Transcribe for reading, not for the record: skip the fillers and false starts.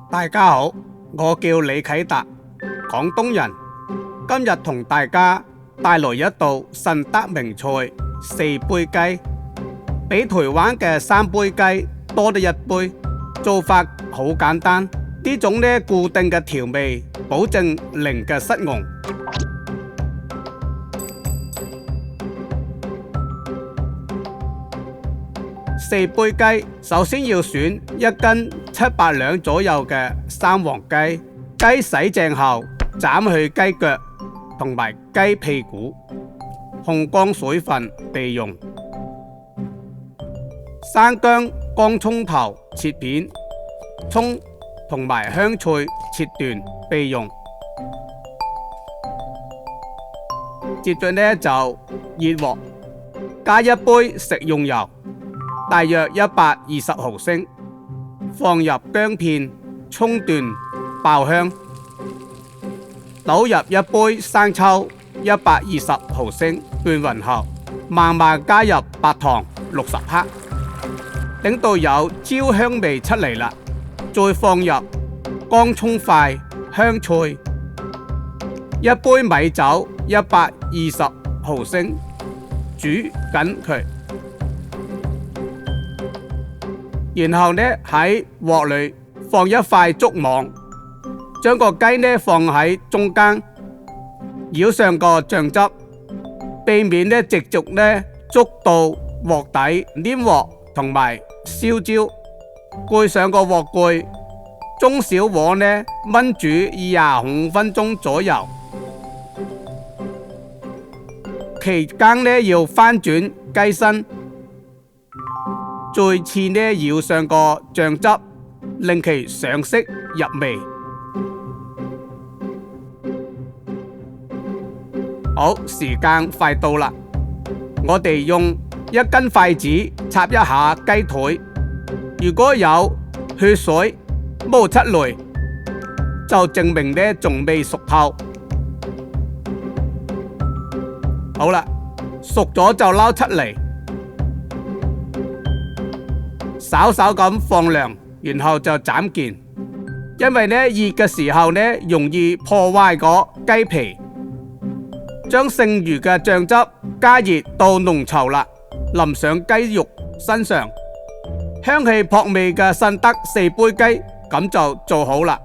大家好，我叫李啟達，廣東人。今日同大家帶來一道順德名菜四杯雞，比台灣嘅三杯雞多得一倍。做法好簡單，呢種固定嘅調味，保證零嘅失誤。四杯雞，首先要選1斤700兩左右嘅三黃雞，雞洗淨後斬去雞腳同埋雞屁股，烘乾水分備用。生薑、乾蔥頭切片，蔥同埋香菜切段備用。接着就熱鑊，加一杯食用油，大約120毫升，放入薑片、蔥段爆香，倒入一杯生抽120毫升拌勻後，慢慢加入白糖60克，等到有焦香味出嚟啦，再放入乾蔥塊、香菜，一杯米酒120毫升，煮緊佢。然後喺鑊裏放一塊竹網，將個雞放喺中間，舀上個醬汁，避免直接捉到鑊底黏鑊同埋燒焦。蓋上個鑊蓋，中小火燜煮25分鐘左右，期間要翻轉雞身。再次舀上個醬汁，令其上色入味。好，時間快到啦，我哋用1根筷子插一下雞腿，如果有血水冒出來，就證明仲未熟透。好啦，熟咗就撈出嚟。稍稍咁放涼，然後就斬件，因為熱嘅時候容易破壞個雞皮。將剩餘嘅醬汁加熱到濃稠啦，淋上雞肉身上，香氣撲味嘅順德四杯雞咁就做好啦。